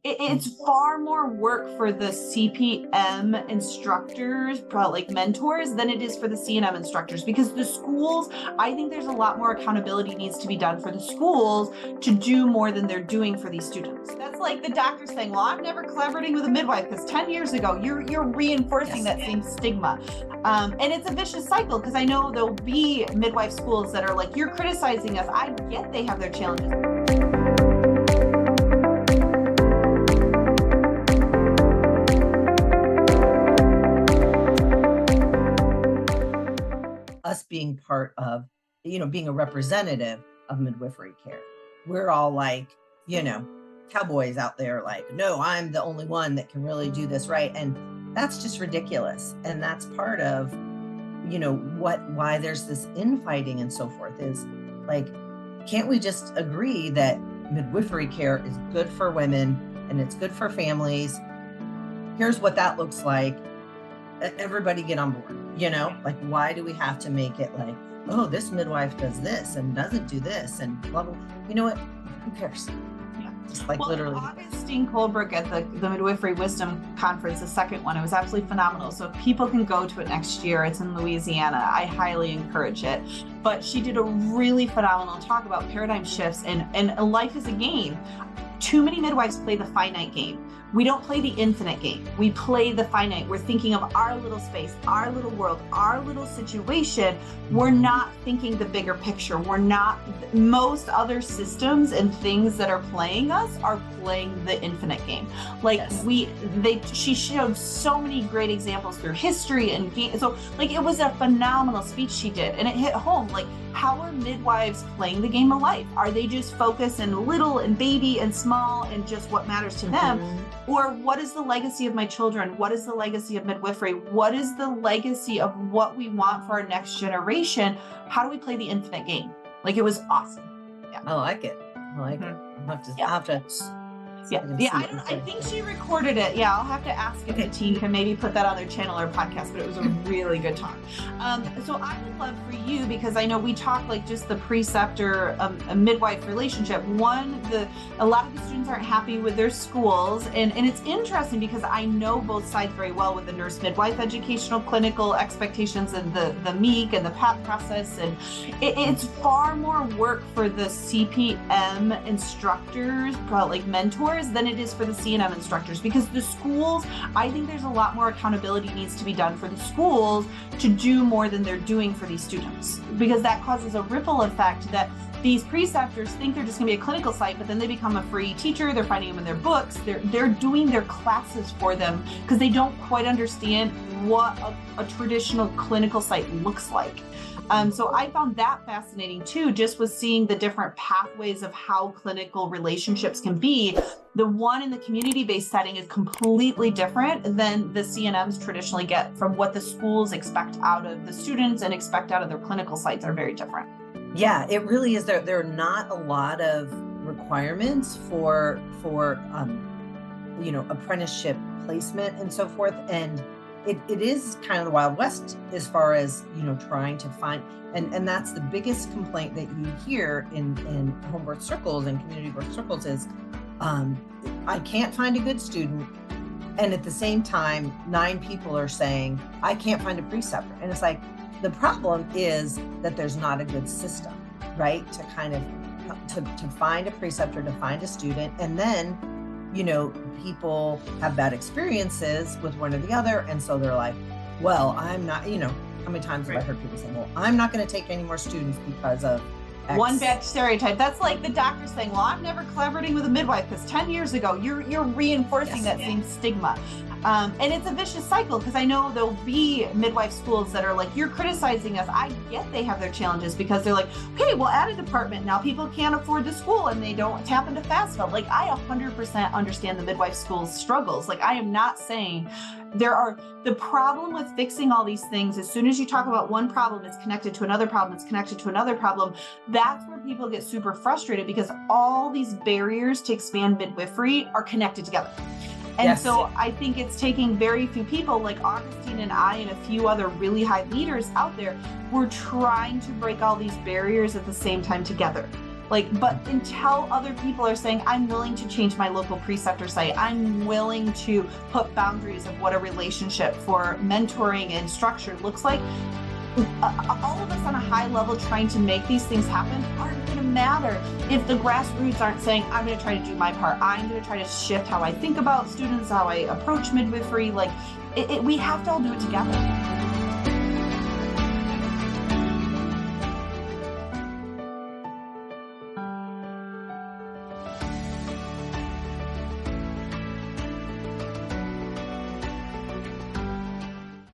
It's far more work for the CPM instructors, like mentors, than it is for the CNM instructors, because the schools, I think there's a lot more accountability needs to be done for the schools to do more than they're doing for these students. That's like the doctor saying, well, I'm never collaborating with a midwife because 10 years ago, you're reinforcing that same stigma. And it's a vicious cycle, because I know there'll be midwife schools that are like, you're criticizing us. I get they have their challenges. Us being part of, being a representative of midwifery care. We're all like, cowboys out there like, no, I'm the only one that can really do this right. And that's just ridiculous. And that's part of, why there's this infighting and so forth is like, can't we just agree that midwifery care is good for women and it's good for families? Here's what that looks like. Everybody get on board, like, why do we have to make it like, oh, this midwife does this and doesn't do this and blah, blah. You know what? Who cares? Yeah. Just like literally. Augustine Colebrook at the Midwifery Wisdom Conference, the second one, it was absolutely phenomenal. So if people can go to it next year, it's in Louisiana. I highly encourage it. But she did a really phenomenal talk about paradigm shifts and life is a game. Too many midwives play the finite game. We don't play the infinite game. We play the finite. We're thinking of our little space, our little world, our little situation. We're not thinking the bigger picture. Most other systems and things that are playing us are playing the infinite game. Like she showed so many great examples through history and game. So like, it was a phenomenal speech she did, and it hit home. Like, how are midwives playing the game of life? Are they just focused in little and baby and small and just what matters to them? Or what is the legacy of my children? What is the legacy of midwifery? What is the legacy of what we want for our next generation? How do we play the infinite game? Like, it was awesome. Yeah. I like it. I'll have to. I think she recorded it. Yeah, I'll have to ask if the team can maybe put that on their channel or podcast, but it was a really good talk. So I would love for you, because I know we talk like just the preceptor midwife relationship. A lot of the students aren't happy with their schools, and it's interesting because I know both sides very well with the nurse midwife educational clinical expectations and the MEEC and the PAP process, and it's far more work for the CPM instructors, like mentors, than it is for the CNM instructors, because the schools, I think there's a lot more accountability needs to be done for the schools to do more than they're doing for these students, because that causes a ripple effect that these preceptors think they're just going to be a clinical site, but then they become a free teacher. They're finding them in their books. They're doing their classes for them because they don't quite understand what a traditional clinical site looks like. So I found that fascinating too, just with seeing the different pathways of how clinical relationships can be. The one in the community-based setting is completely different than the CNMs traditionally get from what the schools expect out of the students and expect out of their clinical sites are very different. Yeah, it really is. There are not a lot of requirements for apprenticeship placement and so forth. And it is kind of the Wild West as far as, trying to find, and that's the biggest complaint that you hear in home birth circles and community birth circles is, I can't find a good student. And at the same time, 9 people are saying, I can't find a preceptor. And it's like, the problem is that there's not a good system, right? To kind of, to find a preceptor, to find a student, and then, people have bad experiences with one or the other. And so they're like, well, I'm not, how many times have I heard people say, well, I'm not going to take any more students because of X. One bad stereotype. That's like the doctor saying, well, I'm never collaborating with a midwife because 10 years ago, you're reinforcing that same stigma. And it's a vicious cycle, because I know there'll be midwife schools that are like, you're criticizing us. I get they have their challenges, because they're like, okay, we'll add a department. Now people can't afford the school and they don't tap into FAFSA. Like, I 100% understand the midwife school's struggles. Like, I am not saying the problem with fixing all these things, as soon as you talk about one problem, it's connected to another problem, it's connected to another problem. That's where people get super frustrated, because all these barriers to expand midwifery are connected together. And so I think it's taking very few people like Augustine and I and a few other really high leaders out there. We're trying to break all these barriers at the same time together. but until other people are saying, I'm willing to change my local preceptor site, I'm willing to put boundaries of what a relationship for mentoring and structure looks like, all of us on a high level trying to make these things happen aren't going to matter if the grassroots aren't saying, I'm going to try to do my part. I'm going to try to shift how I think about students, how I approach midwifery. We have to all do it together.